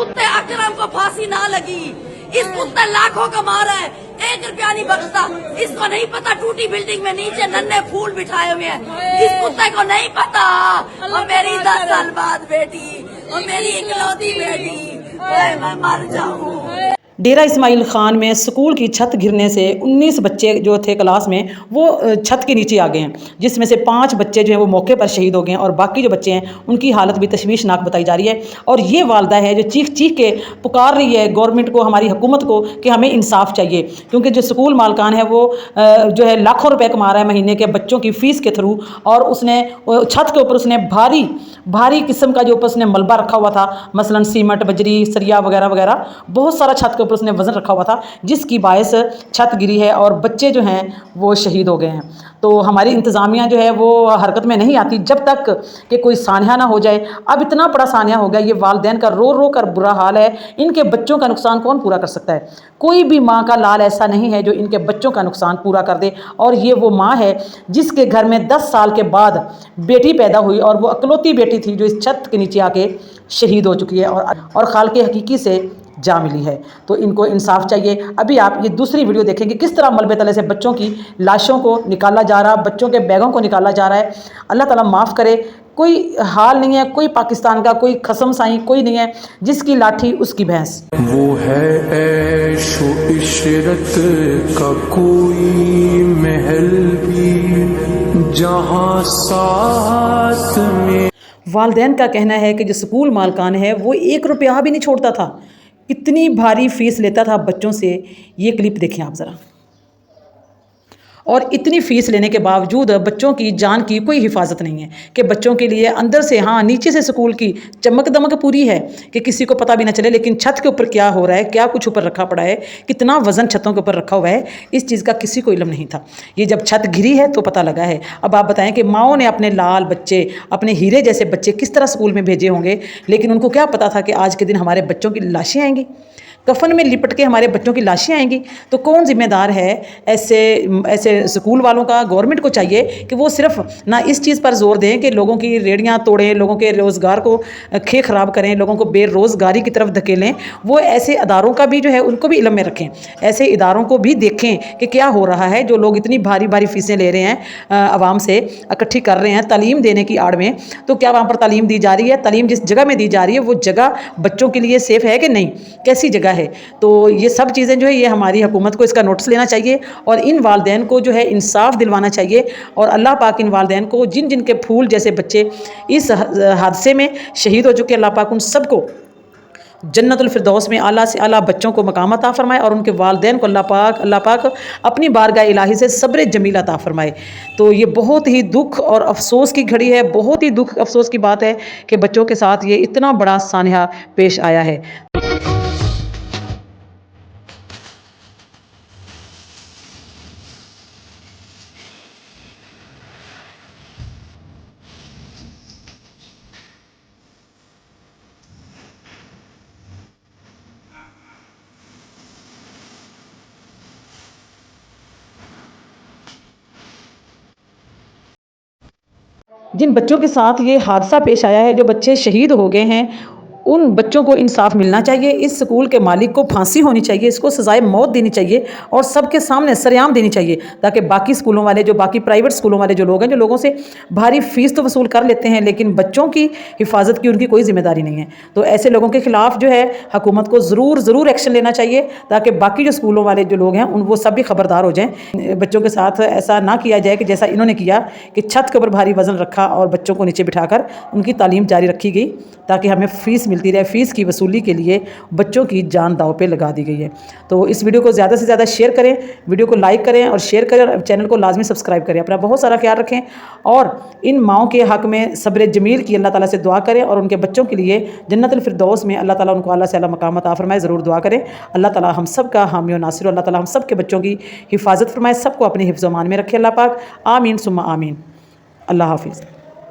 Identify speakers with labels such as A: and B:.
A: कुत्ते अकरम को फांसी ना लगी, इस कुत्ते लाखों कमा रहा है, 1 रुपया नहीं बचता। इसको नहीं पता टूटी बिल्डिंग में नीचे नन्हे फूल बिठाए हुए हैं, इस कुत्ते को नहीं पता। और मेरी 10 साल बाद बेटी, और मेरी इकलौती बेटी, मैं मर जाऊं।
B: डेरा इस्माइल खान में स्कूल की छत गिरने से 19 बच्चे जो थे क्लास में वो छत के नीचे आ गए हैं, जिसमें से 5 बच्चे जो हैं वो मौके पर शहीद हो गए हैं और बाकी जो बच्चे हैं उनकी हालत भी तशवीशनाक बताई जा रही है। और ये वालदा है जो चीख चीख के पुकार रही है गवर्नमेंट को, हमारी हुकूमत को, कि हमें इंसाफ चाहिए, क्योंकि जो स्कूल मालकान है वो जो है लाखों रुपए कमा रहा है महीने के बच्चों की फ़ीस के थ्रू, और उसने छत के ऊपर उसने भारी किस्म का जो ऊपर उसने मलबा रखा हुआ था, मसलन सीमेंट, बजरी, सरिया वगैरह वगैरह, बहुत सारा छत के ऊपर उसने वज़न रखा हुआ था, जिसकी बायस छत गिरी है और बच्चे जो हैं वो शहीद हो गए हैं। तो हमारी इंतज़ामिया जो है वो हरकत में नहीं आती जब तक कि कोई सान्या ना हो जाए। अब इतना बड़ा सान्या हो गया, ये वालिदैन का रो रो कर बुरा हाल है। इनके बच्चों का नुकसान कौन पूरा कर सकता है? कोई भी माँ का लाल ऐसा नहीं है जो इनके बच्चों का नुकसान पूरा कर दे। और ये वो माँ है जिसके घर में 10 साल के बाद बेटी पैदा हुई और वो अकलौती बेटी थी जो इस छत के नीचे आके शहीद हो चुकी है और खालिक हकीकी से जा मिली है। तो इनको इंसाफ चाहिए। अभी आप ये दूसरी वीडियो देखेंगे किस तरह मलबे तले से बच्चों की लाशों को निकाला जा रहा, बच्चों के बैगों को निकाला जा रहा है। अल्लाह ताला माफ़ करे, कोई हाल नहीं है, कोई पाकिस्तान का कोई खसम साई कोई नहीं है, जिसकी लाठी उसकी भैंस।
C: वो है ऐशो इशरत का कोई महल भी जहाँ साथ में।
B: वालिदैन का कहना है कि जो स्कूल मालकान है वो 1 रुपया भी नहीं छोड़ता था, इतनी भारी फीस लेता था बच्चों से। ये क्लिप देखें आप ज़रा। और इतनी फ़ीस लेने के बावजूद बच्चों की जान की कोई हिफाजत नहीं है कि बच्चों के लिए अंदर से, हाँ नीचे से स्कूल की चमक दमक पूरी है कि किसी को पता भी ना चले, लेकिन छत के ऊपर क्या हो रहा है, क्या कुछ ऊपर रखा पड़ा है, कितना वज़न छतों के ऊपर रखा हुआ है, इस चीज़ का किसी को इल्म नहीं था। ये जब छत गिरी है तो पता लगा है। अब आप बताएं कि माओ ने अपने लाल बच्चे, अपने हीरे जैसे बच्चे किस तरह स्कूल में भेजे होंगे, लेकिन उनको क्या पता था कि आज के दिन हमारे बच्चों की लाशें आएंगी, कफन में लिपट के हमारे बच्चों की लाशें आएंगी। तो कौन ज़िम्मेदार है? ऐसे स्कूल वालों का, गवर्नमेंट को चाहिए कि वो सिर्फ ना इस चीज़ पर जोर दें कि लोगों की रेड़ियाँ तोड़ें, लोगों के रोज़गार को ख़राब करें, लोगों को बेरोज़गारी की तरफ धकेलें। वो ऐसे इदारों का भी जो है उनको भी इल्म में रखें, ऐसे इदारों को भी देखें कि क्या हो रहा है। जो लोग इतनी भारी भारी फ़ीसें ले रहे हैं, आवाम से इकट्ठी कर रहे हैं तालीम देने की आड़ में, तो क्या वहाँ पर तालीम दी जा रही है? तालीम जिस जगह में दी जा रही है वो जगह बच्चों के लिए सेफ़ है कि नहीं, कैसी जगह है? तो ये सब चीज़ें जो है ये हमारी हुकूमत को इसका नोटिस लेना चाहिए और इन वालिदैन को जो है इंसाफ दिलवाना चाहिए। और अल्लाह पाक इन वालिदैन को, जिन जिन के फूल जैसे बच्चे इस हादसे में शहीद हो चुके, अल्लाह पाक उन सबको जन्नतुल फिरदौस में आला से आला बच्चों को मकाम अता फरमाए और उनके वालिदैन को अल्लाह पाक अपनी बारगाह इलाही से सब्र जमील अता फरमाए। तो ये बहुत ही दुख और अफसोस की घड़ी है, बहुत ही दुख अफसोस की बात है कि बच्चों के साथ ये इतना बड़ा सान्या पेश आया है। जिन बच्चों के साथ ये हादसा पेश आया है, जो बच्चे शहीद हो गए हैं, उन बच्चों को इंसाफ मिलना चाहिए। इस स्कूल के मालिक को फांसी होनी चाहिए, इसको सजाए मौत देनी चाहिए और सबके सामने सरेआम देनी चाहिए, ताकि बाकी स्कूलों वाले, जो बाकी प्राइवेट स्कूलों वाले जो लोग हैं, जो लोगों से भारी फीस तो वसूल कर लेते हैं लेकिन बच्चों की हिफाजत की उनकी कोई जिम्मेदारी नहीं है। तो ऐसे लोगों के खिलाफ जो है हुकूमत को ज़रूर एक्शन लेना चाहिए, ताकि बाकी जो स्कूलों वाले जो लोग हैं वो सब भी खबरदार हो जाएँ। बच्चों के साथ ऐसा ना किया जाए कि जैसा इन्होंने किया कि छत के ऊपर भारी वज़न रखा और बच्चों को नीचे बिठाकर उनकी तालीम जारी रखी गई, ताकि हमें फ़ीस मिलती रहे। फ़ीस की वसूली के लिए बच्चों की जान दांव पे लगा दी गई है। तो इस वीडियो को ज़्यादा से ज़्यादा शेयर करें, वीडियो को लाइक करें और शेयर करें और चैनल को लाजमी सब्सक्राइब करें। अपना बहुत सारा ख्याल रखें और इन माओं के हक़ में सब्र जमील की अल्लाह ताला से दुआ करें और उनके बच्चों के लिए जन्नतुल फिरदौस में अल्लाह ताला उनको आला से आला मकाम अता फरमाए। ज़रूर दुआ करें। अल्लाह ताला हम सब का हामी और नासिर, अल्लाह ताला हम सब के बच्चों की हिफाजत फरमाए, सबको अपने हिफ्ज़-ओ-मान में रखे अल्लाह पाक। आमीन सुम्मा आमीन। अल्लाह हाफिज़।